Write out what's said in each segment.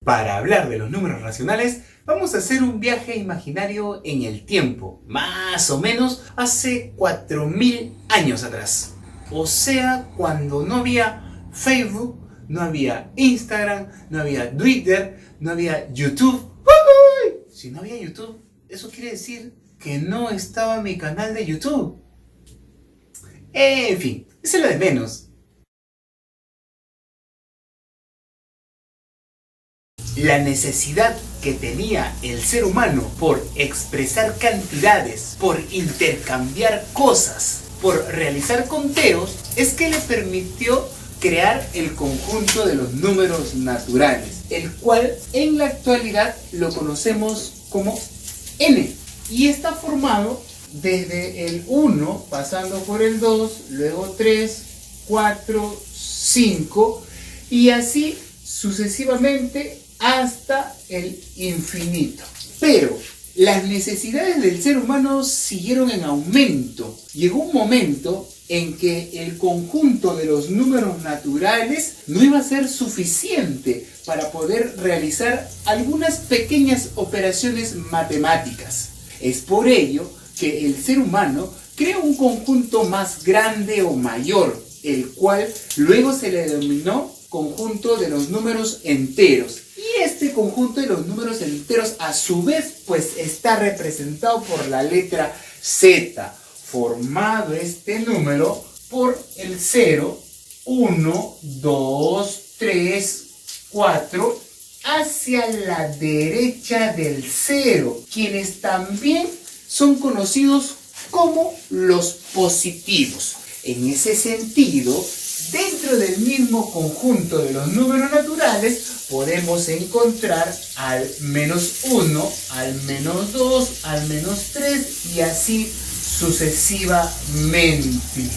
Para hablar de los números racionales, vamos a hacer un viaje imaginario en el tiempo, más o menos hace 4000 años atrás. O sea, cuando no había Facebook, no había Instagram, no había Twitter, no había YouTube. ¡Ay! Si no había YouTube, eso quiere decir que no estaba mi canal de YouTube. En fin, eso es lo de menos. La necesidad que tenía el ser humano por expresar cantidades, por intercambiar cosas, por realizar conteos, es que le permitió crear el conjunto de los números naturales, el cual en la actualidad lo conocemos como n, y está formado desde el 1, pasando por el 2, luego 3, 4, 5, y así sucesivamente hasta el infinito. Pero las necesidades del ser humano siguieron en aumento. Llegó un momento en que el conjunto de los números naturales no iba a ser suficiente para poder realizar algunas pequeñas operaciones matemáticas. Es por ello que el ser humano crea un conjunto más grande o mayor, el cual luego se le denominó conjunto de los números enteros. Y este conjunto de los números enteros a su vez pues está representado por la letra Z, formado este número por el 0, 1, 2, 3, 4 hacia la derecha del 0, quienes también son conocidos como los positivos. En ese sentido, dentro del mismo conjunto de los números naturales podemos encontrar al menos 1, al menos 2, al menos 3 y así sucesivamente.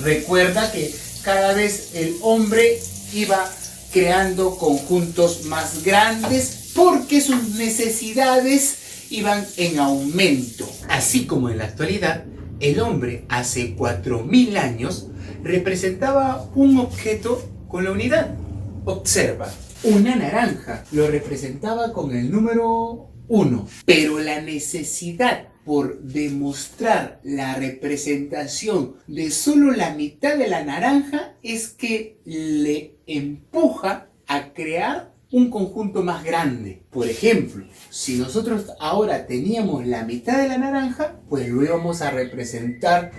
Recuerda que cada vez el hombre iba creando conjuntos más grandes porque sus necesidades iban en aumento. Así como en la actualidad, el hombre hace 4000 años representaba un objeto con la unidad. Observa, una naranja lo representaba con el número 1, pero la necesidad por demostrar la representación de solo la mitad de la naranja es que le empuja a crear un conjunto más grande. Por ejemplo, si nosotros ahora teníamos la mitad de la naranja, pues lo íbamos a representar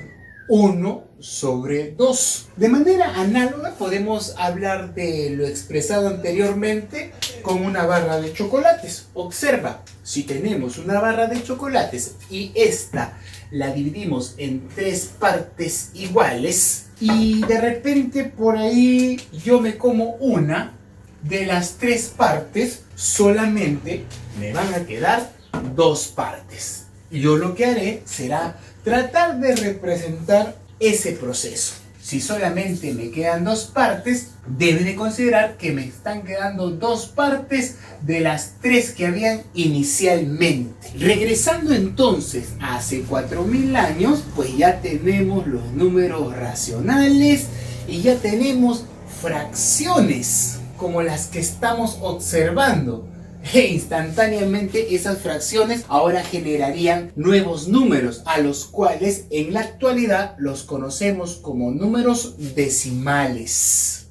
1 sobre 2. De manera análoga podemos hablar de lo expresado anteriormente con una barra de chocolates. Observa, si tenemos una barra de chocolates y esta la dividimos en 3 partes iguales y de repente por ahí yo me como una, de las 3 partes solamente me van a quedar 2 partes. Yo lo que haré será tratar de representar ese proceso. Si solamente me quedan 2 partes, debe de considerar que me están quedando 2 partes de las 3 que habían inicialmente. Regresando entonces a hace 4000 años, pues ya tenemos los números racionales y ya tenemos fracciones como las que estamos observando. E instantáneamente esas fracciones ahora generarían nuevos números, a los cuales en la actualidad los conocemos como números decimales.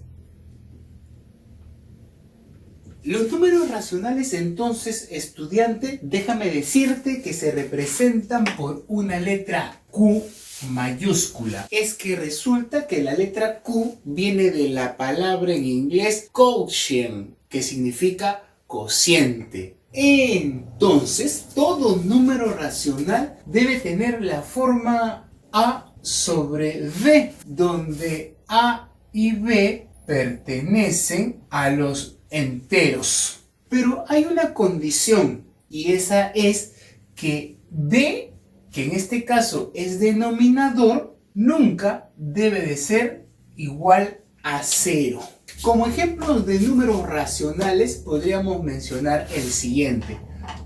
Los números racionales entonces, estudiante, déjame decirte que se representan por una letra Q mayúscula. Es que resulta que la letra Q viene de la palabra en inglés quotient, que significa cociente. Entonces, todo número racional debe tener la forma A sobre B, donde A y B pertenecen a los enteros. Pero hay una condición, y esa es que B, que en este caso es denominador, nunca debe de ser igual a 0. Como ejemplos de números racionales podríamos mencionar el siguiente: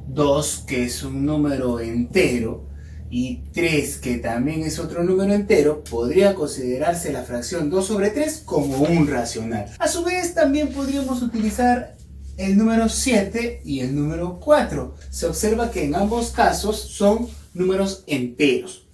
2, que es un número entero, y 3, que también es otro número entero. Podría considerarse la fracción 2 sobre 3 como un racional. A su vez también podríamos utilizar el número 7 y el número 4. Se observa que en ambos casos son números enteros.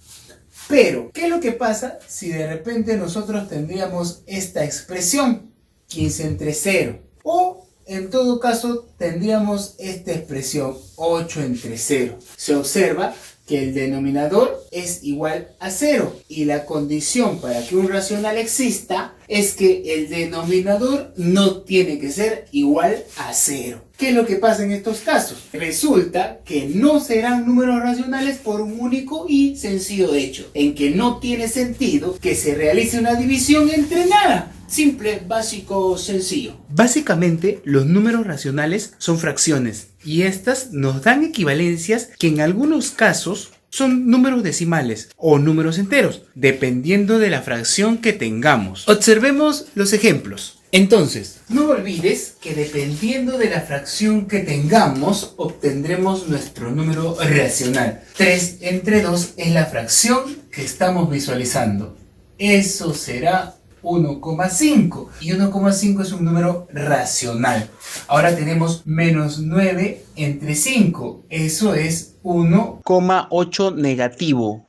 Pero, ¿qué es lo que pasa si de repente nosotros tendríamos esta expresión? 15 entre 0. O, en todo caso, tendríamos esta expresión 8 entre 0. Se observa que el denominador es igual a 0 y la condición para que un racional exista es que el denominador no tiene que ser igual a 0. ¿Qué es lo que pasa en estos casos? Resulta que no serán números racionales por un único y sencillo hecho, en que no tiene sentido que se realice una división entre nada. Simple, básico, sencillo. Básicamente, los números racionales son fracciones y estas nos dan equivalencias que en algunos casos son números decimales o números enteros, dependiendo de la fracción que tengamos. Observemos los ejemplos. Entonces, no olvides que dependiendo de la fracción que tengamos, obtendremos nuestro número racional. 3 entre 2 es la fracción que estamos visualizando. Eso será 1,5 y 1,5 es un número racional. Ahora tenemos menos 9 entre 5, eso es 1,8 negativo.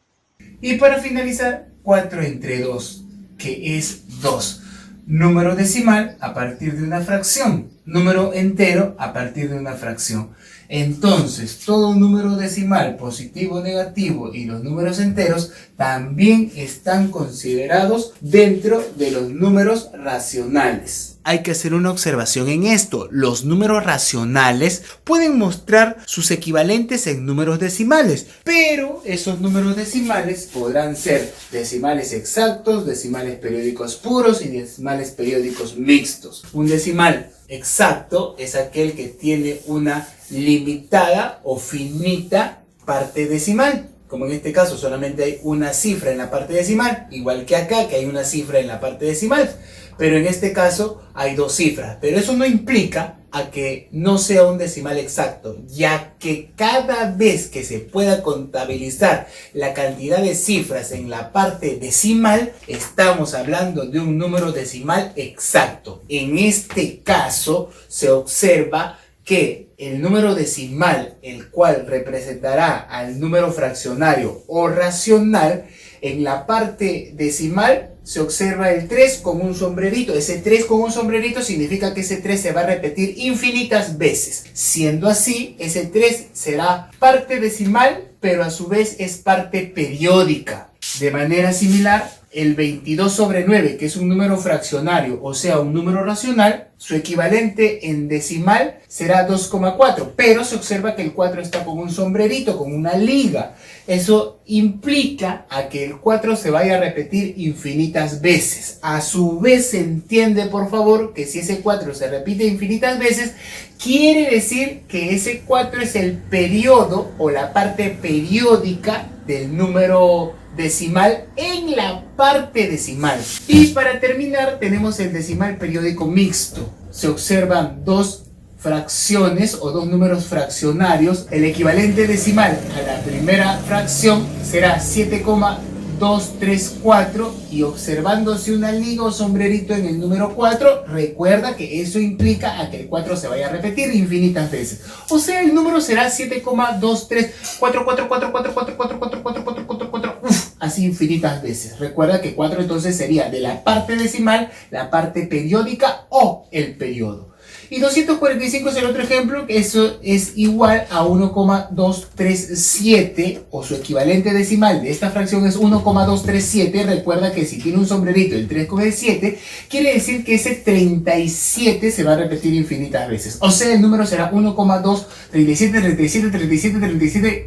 Y para finalizar, 4 entre 2, que es 2. Número decimal a partir de una fracción, número entero a partir de una fracción. Entonces, todo número decimal, positivo o negativo, y los números enteros también están considerados dentro de los números racionales. Hay que hacer una observación en esto. Los números racionales pueden mostrar sus equivalentes en números decimales, pero esos números decimales podrán ser decimales exactos, decimales periódicos puros y decimales periódicos mixtos. Un decimal exacto es aquel que tiene una limitada o finita parte decimal, como en este caso solamente hay una cifra en la parte decimal, igual que acá que hay una cifra en la parte decimal, pero en este caso hay dos cifras. Pero eso no implica a que no sea un decimal exacto, ya que cada vez que se pueda contabilizar la cantidad de cifras en la parte decimal, estamos hablando de un número decimal exacto. En este caso se observa que el número decimal, el cual representará al número fraccionario o racional, en la parte decimal se observa el 3 con un sombrerito. Ese 3 con un sombrerito significa que ese 3 se va a repetir infinitas veces. Siendo así, ese 3 será parte decimal, pero a su vez es parte periódica. De manera similar, el 22 sobre 9, que es un número fraccionario, o sea, un número racional, su equivalente en decimal será 2,4, pero se observa que el 4 está con un sombrerito, con una liga. Eso implica a que el 4 se vaya a repetir infinitas veces. A su vez se entiende, por favor, que si ese 4 se repite infinitas veces, quiere decir que ese 4 es el periodo o la parte periódica del número decimal en la parte decimal. Y para terminar tenemos el decimal periódico mixto. Se observan dos fracciones o dos números fraccionarios. El equivalente decimal a la primera fracción será 7,234 y observándose una liga o sombrerito en el número 4, recuerda que eso implica a que el 4 se vaya a repetir infinitas veces. O sea, el número será 7,234444444444444, así infinitas veces. Recuerda que 4 entonces sería de la parte decimal, la parte periódica o el periodo. Y 245 es el otro ejemplo, que eso es igual a 1,237, o su equivalente decimal de esta fracción es 1,237. Recuerda que si tiene un sombrerito el 3 con el 7, quiere decir que ese 37 se va a repetir infinitas veces. O sea, el número será 1,237373737,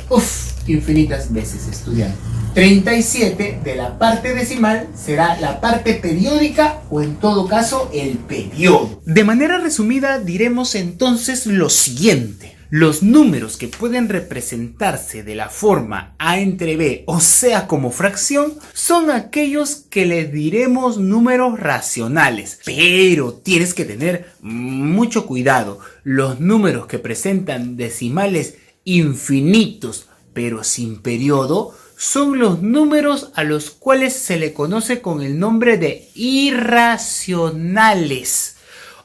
infinitas veces, estudiante. 37 de la parte decimal será la parte periódica o en todo caso el periodo. De manera resumida diremos entonces lo siguiente. Los números que pueden representarse de la forma A entre B, o sea como fracción, son aquellos que les diremos números racionales. Pero tienes que tener mucho cuidado. Los números que presentan decimales infinitos pero sin periodo son los números a los cuales se le conoce con el nombre de irracionales.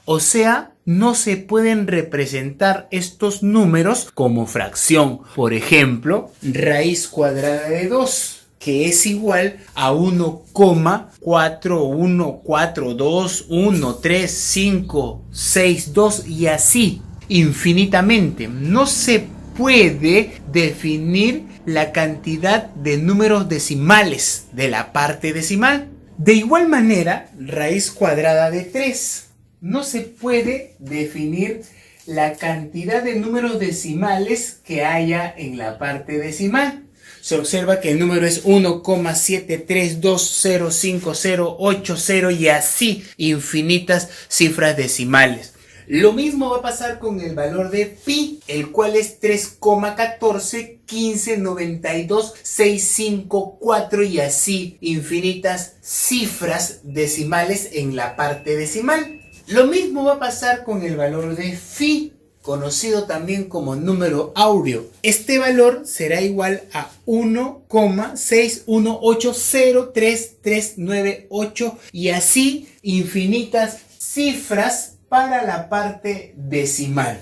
O sea, no se pueden representar estos números como fracción. Por ejemplo, raíz cuadrada de 2, que es igual a 1,4142135562 y así infinitamente. No se puede definir la cantidad de números decimales de la parte decimal. De igual manera, raíz cuadrada de 3. No se puede definir la cantidad de números decimales que haya en la parte decimal. Se observa que el número es 1,73205080 y así infinitas cifras decimales. Lo mismo va a pasar con el valor de pi, el cual es 3,141592,654 y así infinitas cifras decimales en la parte decimal. Lo mismo va a pasar con el valor de phi, conocido también como número áureo. Este valor será igual a 1,61803398 y así infinitas cifras para la parte decimal.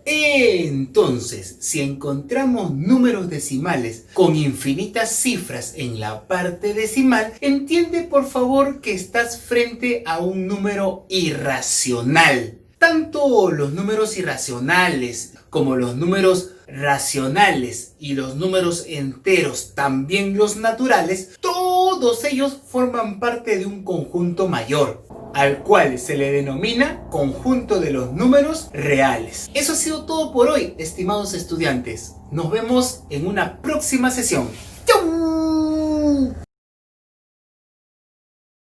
Entonces, si encontramos números decimales con infinitas cifras en la parte decimal, entiende por favor que estás frente a un número irracional. Tanto los números irracionales como los números racionales y los números enteros, también los naturales, todos ellos forman parte de un conjunto mayor, al cual se le denomina conjunto de los números reales. Eso ha sido todo por hoy, estimados estudiantes. Nos vemos en una próxima sesión. ¡Chau!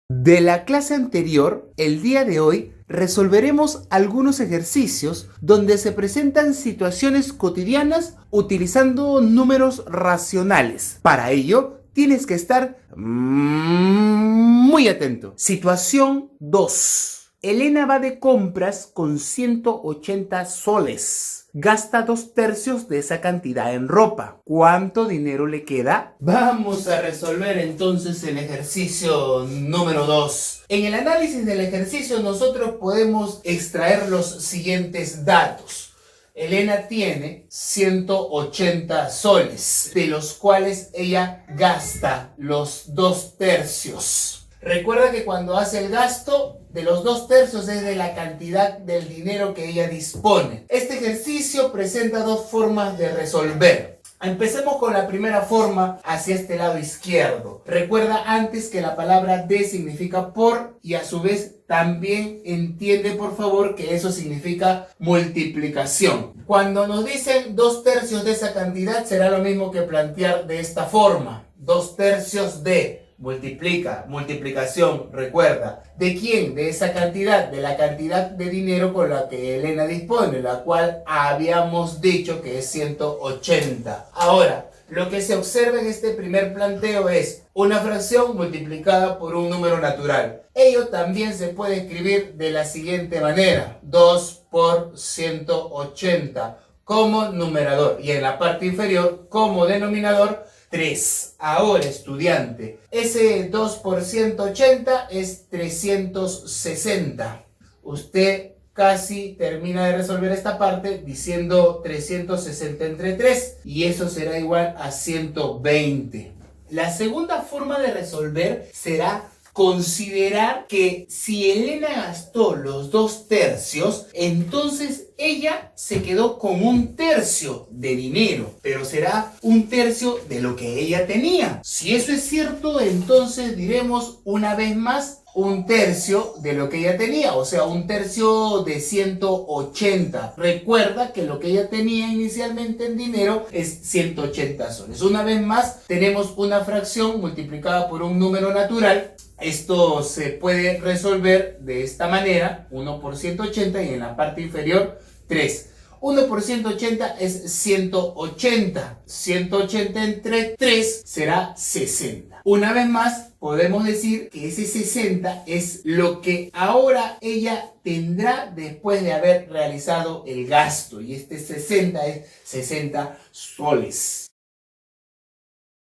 De la clase anterior, el día de hoy, resolveremos algunos ejercicios donde se presentan situaciones cotidianas utilizando números racionales. Para ello, tienes que estar muy atento. Situación 2. Elena va de compras con 180 soles. Gasta 2/3 de esa cantidad en ropa. ¿Cuánto dinero le queda? Vamos a resolver entonces el ejercicio número 2. En el análisis del ejercicio nosotros podemos extraer los siguientes datos. Elena tiene 180 soles, de los cuales ella gasta los 2/3. Recuerda que cuando hace el gasto, de los 2/3 es de la cantidad del dinero que ella dispone. Este ejercicio presenta dos formas de resolver. Empecemos con la primera forma hacia este lado izquierdo. Recuerda antes que la palabra de significa por y a su vez también entiende por favor que eso significa multiplicación. Cuando nos dicen 2/3 de esa cantidad será lo mismo que plantear de esta forma. 2/3 de multiplica, multiplicación, recuerda. ¿De quién? De esa cantidad, de la cantidad de dinero con la que Elena dispone, la cual habíamos dicho que es 180. Ahora, lo que se observa en este primer planteo es una fracción multiplicada por un número natural. Ello también se puede escribir de la siguiente manera: 2 por 180 como numerador y en la parte inferior como denominador 3. Ahora, estudiante, ese 2 por 180 es 360. Usted casi termina de resolver esta parte diciendo 360 entre 3 y eso será igual a 120. La segunda forma de resolver será considerar que si Elena gastó los 2/3, entonces ella se quedó con 1/3 de dinero, pero será 1/3 de lo que ella tenía. Si eso es cierto, entonces diremos una vez más 1/3 de lo que ella tenía, o sea, 1/3 de 180. Recuerda que lo que ella tenía inicialmente en dinero es 180 soles. Una vez más, tenemos una fracción multiplicada por un número natural. Esto se puede resolver de esta manera: 1 por 180 y en la parte inferior 3. 1 por 180 es 180. 180 entre 3 será 60. Una vez más, podemos decir que ese 60 es lo que ahora ella tendrá después de haber realizado el gasto. Y este 60 es 60 soles.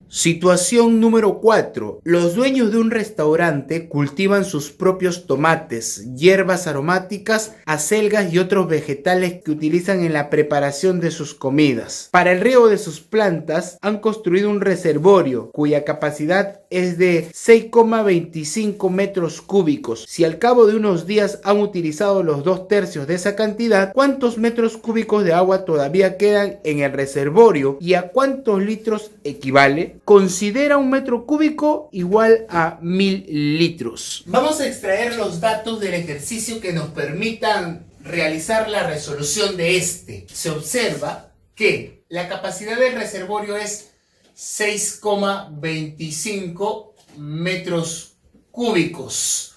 Situación número 4. Los dueños de un restaurante cultivan sus propios tomates, hierbas aromáticas, acelgas y otros vegetales que utilizan en la preparación de sus comidas. Para el riego de sus plantas han construido un reservorio cuya capacidad es de 6,25 metros cúbicos. Si al cabo de unos días han utilizado los 2/3 de esa cantidad, ¿cuántos metros cúbicos de agua todavía quedan en el reservorio y a cuántos litros equivale? Considera un metro cúbico igual a 1000 litros. Vamos a extraer los datos del ejercicio que nos permitan realizar la resolución de este. Se observa que la capacidad del reservorio es 6,25 metros cúbicos.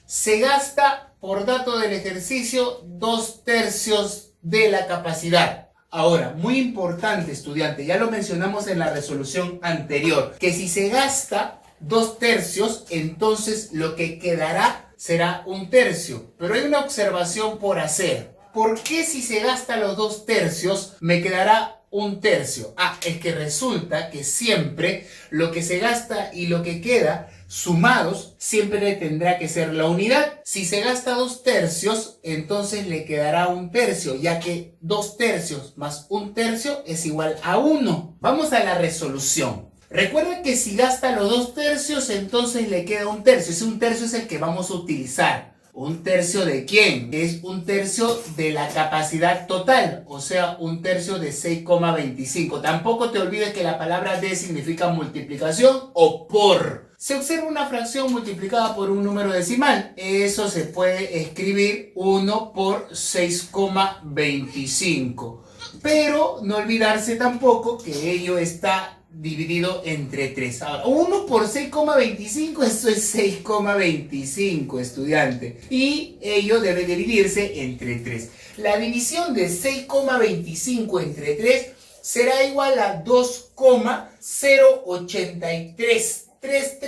Se gasta, por dato del ejercicio, 2/3 de la capacidad. Ahora, muy importante, estudiante, ya lo mencionamos en la resolución anterior, que si se gasta 2/3, entonces lo que quedará será 1/3. Pero hay una observación por hacer. ¿Por qué si se gasta los 2/3 me quedará 1/3? Es que resulta que siempre lo que se gasta y lo que queda sumados siempre tendrá que ser la unidad. Si se gasta 2/3, entonces le quedará 1/3, ya que 2/3 más 1/3 es igual a 1. Vamos a la resolución. Recuerda que si gasta los 2/3, entonces le queda 1/3. Ese 1/3 es el que vamos a utilizar. ¿1/3 de quién? Es 1/3 de la capacidad total, o sea, 1/3 de 6,25. Tampoco te olvides que la palabra de significa multiplicación o por. Se observa una fracción multiplicada por un número decimal. Eso se puede escribir 1 por 6,25. Pero no olvidarse tampoco que ello está dividido entre 3. Ahora, 1 por 6,25, eso es 6,25, estudiante. Y ello debe dividirse entre 3. La división de 6,25 entre 3 será igual a 2,083. 3.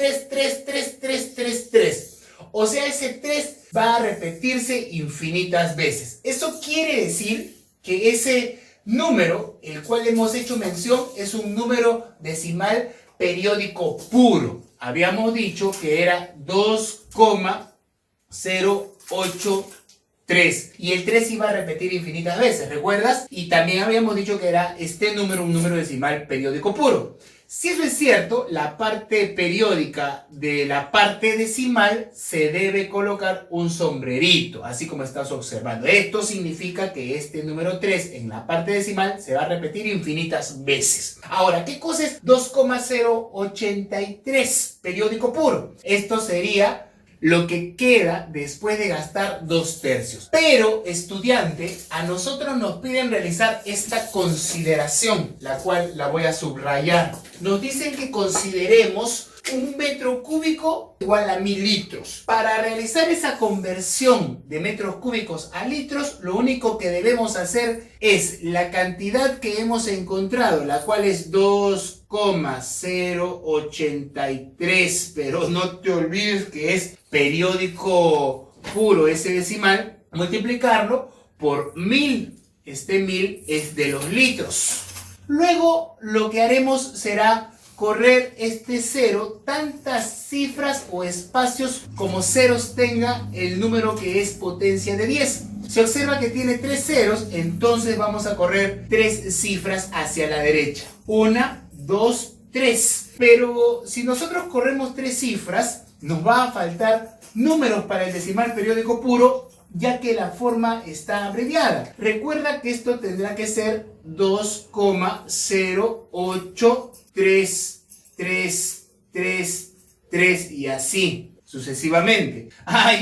O sea, ese 3 va a repetirse infinitas veces. Eso quiere decir que ese número, el cual hemos hecho mención, es un número decimal periódico puro. Habíamos dicho que era 2,083 y el 3 iba a repetir infinitas veces, ¿recuerdas? Y también habíamos dicho que era este número un número decimal periódico puro. Si eso es cierto, la parte periódica de la parte decimal se debe colocar un sombrerito, así como estás observando. Esto significa que este número 3 en la parte decimal se va a repetir infinitas veces. Ahora, ¿qué cosa es 2,083 periódico puro? Esto sería lo que queda después de gastar 2/3. Pero, estudiante, a nosotros nos piden realizar esta consideración, la cual la voy a subrayar. Nos dicen que consideremos un metro cúbico igual a 1000 litros. Para realizar esa conversión de metros cúbicos a litros, lo único que debemos hacer es la cantidad que hemos encontrado, la cual es 2,083, pero no te olvides que es periódico puro ese decimal, multiplicarlo por 1000. Este 1000 es de los litros. Luego lo que haremos será correr este cero tantas cifras o espacios como ceros tenga el número que es potencia de 10. Se observa que tiene 3 ceros, entonces vamos a correr 3 cifras hacia la derecha. 1, 2, 3. Pero si nosotros corremos 3 cifras, nos va a faltar números para el decimal periódico puro, ya que la forma está abreviada. Recuerda que esto tendrá que ser 2,08333 y así sucesivamente.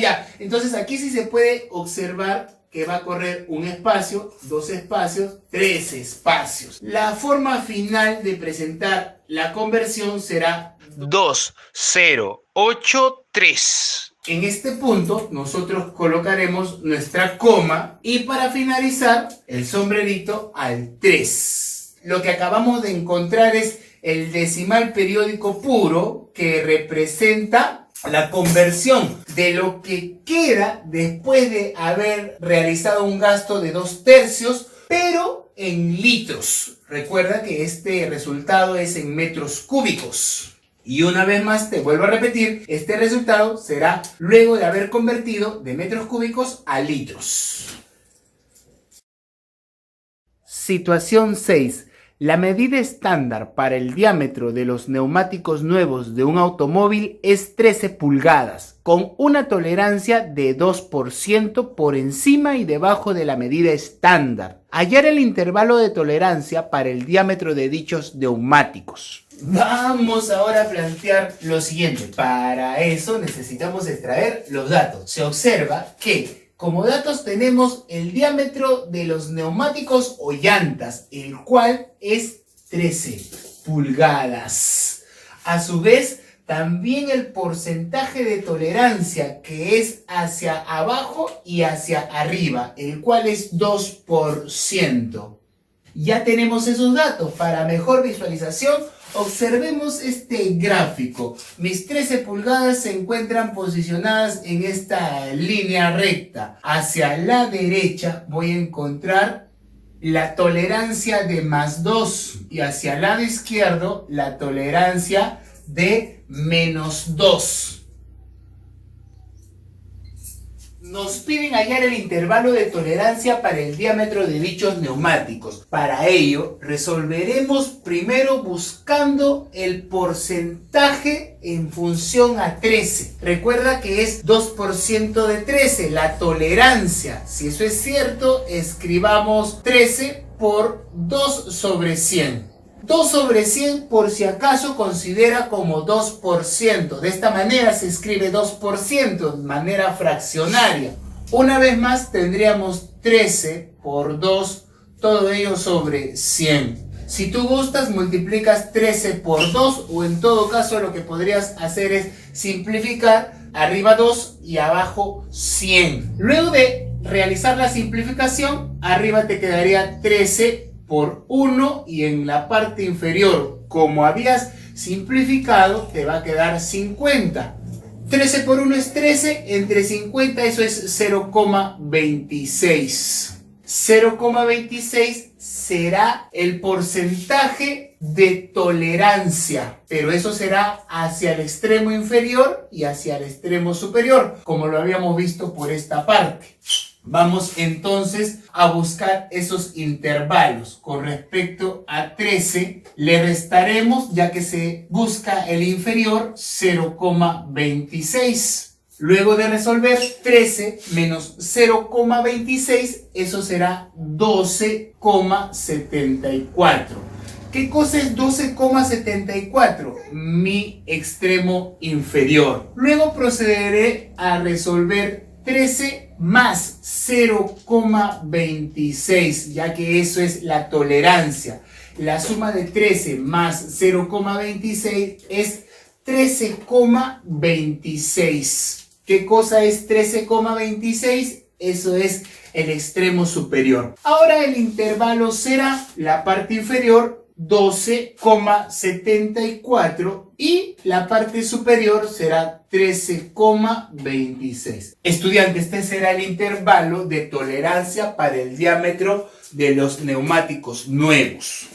Ya. Entonces aquí sí se puede observar que va a correr un espacio, 2 espacios, 3 espacios. La forma final de presentar la conversión será 2083. En este punto nosotros colocaremos nuestra coma y para finalizar el sombrerito al 3. Lo que acabamos de encontrar es el decimal periódico puro que representa la conversión de lo que queda después de haber realizado un gasto de 2/3, pero en litros. Recuerda que este resultado es en metros cúbicos. Y una vez más te vuelvo a repetir, este resultado será luego de haber convertido de metros cúbicos a litros. Situación 6. La medida estándar para el diámetro de los neumáticos nuevos de un automóvil es 13 pulgadas, con una tolerancia de 2% por encima y debajo de la medida estándar. Hallar el intervalo de tolerancia para el diámetro de dichos neumáticos. Vamos ahora a plantear lo siguiente. Para eso necesitamos extraer los datos. Se observa que como datos tenemos el diámetro de los neumáticos o llantas, el cual es 13 pulgadas. A su vez, también el porcentaje de tolerancia, que es hacia abajo y hacia arriba, el cual es 2%. Ya tenemos esos datos. Para mejor visualización, observemos este gráfico. Mis 13 pulgadas se encuentran posicionadas en esta línea recta. Hacia la derecha voy a encontrar la tolerancia de más 2 y hacia el lado izquierdo la tolerancia de menos 2. Nos piden hallar el intervalo de tolerancia para el diámetro de dichos neumáticos. Para ello, resolveremos primero buscando el porcentaje en función a 13. Recuerda que es 2% de 13, la tolerancia. Si eso es cierto, escribamos 13 por 2 sobre 100. 2 sobre 100 por si acaso considera como 2%. De esta manera se escribe 2% de manera fraccionaria. Una vez más tendríamos 13 por 2, todo ello sobre 100. Si tú gustas, multiplicas 13 por 2 o en todo caso lo que podrías hacer es simplificar arriba 2 y abajo 100. Luego de realizar la simplificación, arriba te quedaría 13 por 1 y en la parte inferior, como habías simplificado, te va a quedar 50. 13 por 1 es 13, entre 50 eso es 0,26. 0,26 será el porcentaje de tolerancia, pero eso será hacia el extremo inferior y hacia el extremo superior, como lo habíamos visto por esta parte. Vamos entonces a buscar esos intervalos. Con respecto a 13, le restaremos, ya que se busca el inferior, 0,26. Luego de resolver 13 menos 0,26, eso será 12,74. ¿Qué cosa es 12,74? Mi extremo inferior. Luego procederé a resolver 13 más 0,26, ya que eso es la tolerancia. La suma de 13 más 0,26 es 13,26. ¿Qué cosa es 13,26? Eso es el extremo superior. Ahora el intervalo será la parte inferior 12,74 y la parte superior será 13,26. Estudiante, este será el intervalo de tolerancia para el diámetro de los neumáticos nuevos.